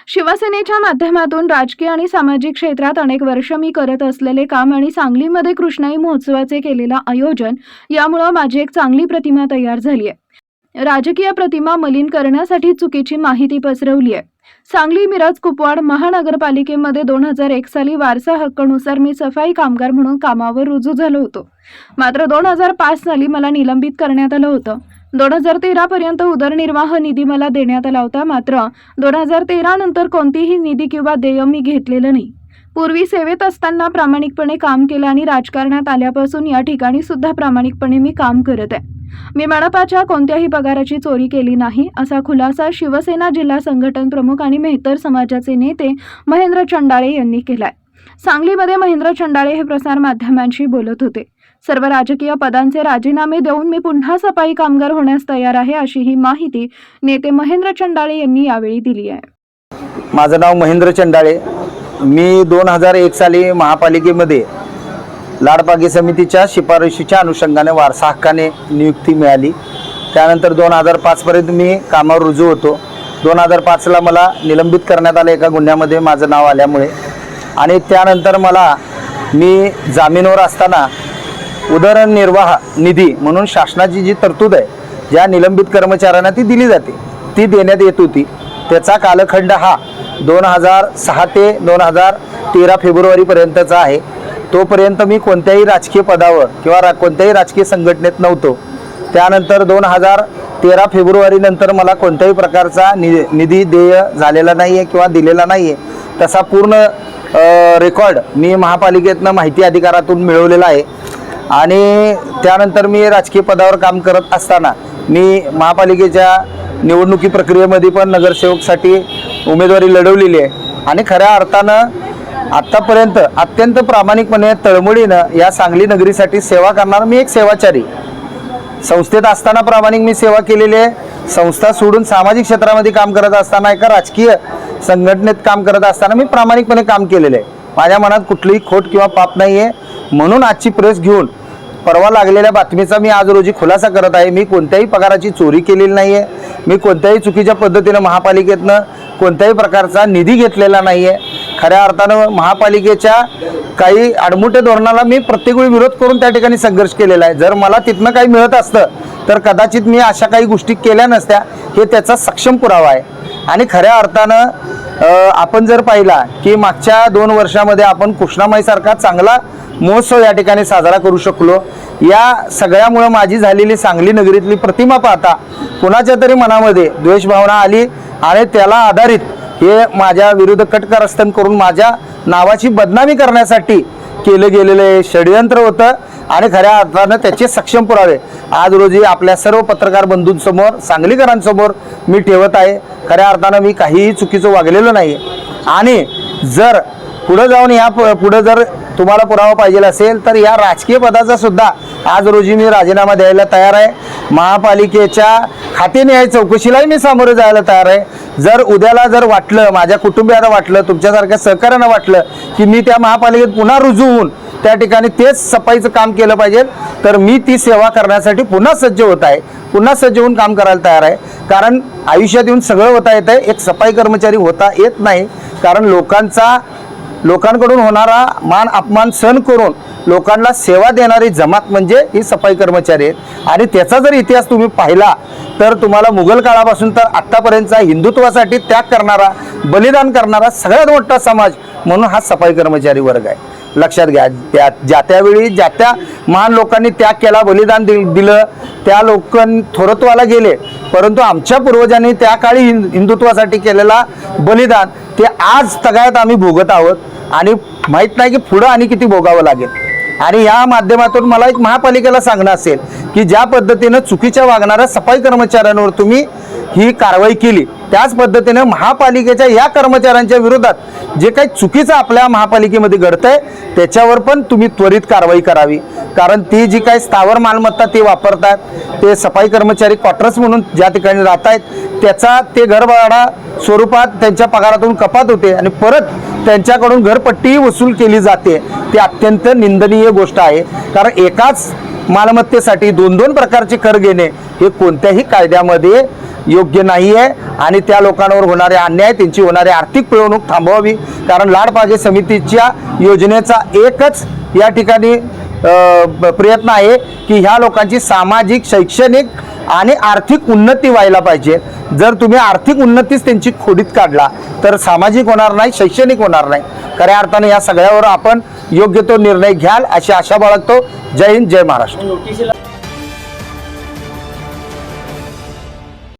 शिवसेनेच्या माध्यमातून राजकीय आणि सामाजिक क्षेत्रात अनेक वर्ष मी करत असलेले काम आणि सांगलीमध्ये कृष्णाई महोत्सवाचे केलेलं आयोजन यामुळे माझी एक चांगली प्रतिमा तयार झाली आहे। राजकीय प्रतिमा मलिन करण्यासाठी चुकीची माहिती पसरवली आहे। सांगली मिरज कुपवाड महानगरपालिकेमध्ये 2001 साली वारसा हक्कानुसार मी सफाई कामगार म्हणून कामावर रुजू झालो होतो। मात्र 2005 साली मला निलंबित करण्यात आलं होतं। 2013 पर्यंत उदरनिर्वाह निधी मला देण्यात आला होता। मात्र 2013 नंतर कोणतीही निधी किंवा देय मी घेतलेलं नाही। पूर्वी सेवेत असताना प्रामाणिकपणे काम केलं आणि राजकारणात आल्यापासून या ठिकाणी सुद्धा प्रामाणिकपणे मी काम करत आहे। मी मनपाच्या कोणत्याही पगाराची चोरी केली नाही, असा खुलासा शिवसेना जिल्हा संघटन प्रमुख आणि मेहतर समाजाचे नेते महेंद्र चंडाळे यांनी केलाय। सांगलीमध्ये महेंद्र चंडाळे हे प्रसार माध्यमांशी बोलत होते। सर्व राजकीय पदांचे राजीनामे देऊन मी पुन्हा सफाई कामगार होण्यास तयार आहे, अशी ही माहिती नेते महेंद्र चंडाळे यांनी यावेळी दिली आहे। माझं नाव महेंद्र चंडाळे। मी 2001 साली महापालिकेमध्ये लाडपागी समितीच्या शिफारशीच्या अनुषंगाने वारसा हक्काने नियुक्ती मिळाली। त्यानंतर 2005 पर्यंत मी कामावर रुजू होतो। 2005ला मला निलंबित करण्यात आले एका गुन्ह्यामध्ये माझं नाव आल्यामुळे, आणि त्यानंतर मी जामीनवर असताना उदरनिर्वाह निधी म्हणून शासनाची जी तरतूद आहे, ज्या निलंबित कर्मचाऱ्यांना ती दिली जाते, ती देण्यात येत होती। त्याचा कालखंड हा 2006 ते 2013 फेब्रुवारीपर्यंतचा आहे। तोपर्यंत मी कोणत्याही राजकीय पदावर किंवा कोणत्याही राजकीय संघटनेत नव्हतो। त्यानंतर 2013 फेब्रुवारीनंतर मला कोणत्याही प्रकारचा निधी देय झालेला नाही आहे किंवा दिलेला नाही आहे। तसा पूर्ण रेकॉर्ड मी महापालिकेतनं माहिती अधिकारातून मिळवलेला आहे। आणि त्यानंतर मी राजकीय पदावर काम करत असताना मी महापालिकेच्या निवडणुकी प्रक्रियेमध्ये पण नगरसेवकसाठी उमेदवारी लढवलेली आहे। आणि खऱ्या अर्थानं आत्तापर्यंत अत्यंत प्रामाणिकपणे तळमळीनं या सांगली नगरीसाठी सेवा करणारा मी एक सेवाचारी। संस्थेत असताना प्रामाणिक मी सेवा केलेली आहे। संस्था सोडून सामाजिक क्षेत्रामध्ये काम करत असताना, एका राजकीय संघटनेत काम करत असताना मी प्रामाणिकपणे काम केलेलं आहे। माझ्या मनात कुठलीही खोट किंवा पाप नाही आहे। म्हणून आजची प्रेस घेऊन परवा लागलेल्या बातमीचा मी आज रोजी खुलासा करत आहे। मी कोणत्याही पगाराची चोरी केलेली नाही आहे। मी कोणत्याही चुकीच्या पद्धतीनं महापालिकेतनं कोणत्याही प्रकारचा निधी घेतलेला नाही आहे। खऱ्या अर्थानं महापालिकेच्या काही आडमुठे धोरणाला मी प्रत्येक वेळी विरोध करून त्या ठिकाणी संघर्ष केलेला आहे। जर मला तिथनं काही मिळत असतं तर कदाचित मी अशा काही गोष्टी केल्या नसत्या, हे त्याचा सक्षम पुरावा आहे। आणि खऱ्या अर्थानं आपण जर पाहिला की मागच्या 2 वर्षामध्ये आपण कृष्णामाईसारखा चांगला महोत्सव या ठिकाणी साजरा करू शकलो। या सगळ्यामुळे माझी झालेली सांगली नगरीतली प्रतिमा पाहता कुणाच्या तरी मनामध्ये द्वेषभावना आली आणि त्याला आधारित हे माझ्या विरुद्ध कटकारस्थान करून माझ्या नावाची बदनामी करण्यासाठी केलं गेलेलं षडयंत्र होतं। आणि खऱ्या अर्थानं त्याचे सक्षम पुरावे आज रोजी आपल्या सर्व पत्रकार बंधूंसमोर, सांगलीकरांसमोर मी ठेवत आहे। खऱ्या अर्थानं मी काहीही चुकीचं वागलेलो नाही। आणि जर पुढे जाऊन पुढे जर तुम्हाला पुरावा पाहिजे असेल तर या राजकीय पदाचा सुद्धा आज रोजी मी राजीनामा द्यायला तयार आहे। महापालिकेच्या खातेनिहाय चौकशीलाही मी सामोरे जायला तयार आहे। जर उद्याला जर वाटलं, माझ्या कुटुंबियांना वाटलं, तुमच्यासारख्या सहकार्यांना वाटलं की मी त्या महापालिकेत पुन्हा रुजू होऊन त्या ठिकाणी तेच सफाईचं काम केलं पाहिजे, तर मी ती सेवा करण्यासाठी पुन्हा सज्ज होत आहे, पुन्हा सज्ज होऊन काम करायला तयार आहे। कारण आयुष्यात येऊन सगळं होता येतं, एक सफाई कर्मचारी होता येत नाही। कारण लोकांकडून होणारा मान अपमान सहन करून लोकांना सेवा देणारी जमात म्हणजे ही सफाई कर्मचारी आहेत। आणि त्याचा जर इतिहास तुम्ही पाहिला तर तुम्हाला मुघल काळापासून तर आत्तापर्यंतचा हिंदुत्वासाठी त्याग करणारा, बलिदान करणारा सगळ्यात मोठा समाज म्हणून हा सफाई कर्मचारी वर्ग आहे। लक्षात घ्या, ज्या त्यावेळी ज्या त्या महान लोकांनी त्याग केला, बलिदान दिलं, त्या लोकांनी थोरत्वाला गेले, परंतु आमच्या पूर्वजांनी त्या काळी हिंदुत्वासाठी केलेला बलिदान ते आज तगायत आम्ही भोगत आहोत। आणि माहीत नाही की पुढं आणि किती भोगावं लागेल। आणि या माध्यमातून मला एक महापालिकेला सांगणं असेल की ज्या पद्धतीनं चुकीच्या वागणाऱ्या सफाई कर्मचाऱ्यांवर तुम्ही ही कारवाई केली, त्याच पद्धतीने महापालिकेच्या या कर्मचाऱ्यांच्या विरोधात जे काही चुकीचं आपल्या महापालिकेमध्ये घडतंय त्याच्यावर पण तुम्ही त्वरित कारवाई करावी। कारण ती जी काही स्थावर मालमत्ता ते वापरतात, ते सफाई कर्मचारी क्वार्टर्स म्हणून ज्या ठिकाणी राहत आहेत, त्याचा ते घरभाडा स्वरूपात त्यांच्या पगारातून कपात होते आणि परत त्यांच्याकडून घरपट्टी वसूल केली जाते। ती अत्यंत निंदनीय गोष्ट आहे। कारण एकाच मालमत्तेसाठी 2-2 प्रकारचे कर घेणे हे कोणत्याही कायद्यामध्ये योग्य नाही आहे आणि त्या लोकांवर होणारे अन्याय, त्यांची होणारी आर्थिक पिळवणूक थांबवावी. कारण लाडपागे समितीच्या योजनेचा एकच या ठिकाणी प्रयत्न आहे की ह्या लोकांची सामाजिक, शैक्षणिक आणि आर्थिक उन्नती व्हायला पाहिजे. जर तुम्ही आर्थिक उन्नतीच त्यांची खोडीत काढला तर सामाजिक होणार नाही, शैक्षणिक होणार नाही. खऱ्या अर्थाने या सगळ्यावर आपण योग्य तो निर्णय घ्याल अशी आशा बाळगतो. जय हिंद, जय महाराष्ट्र.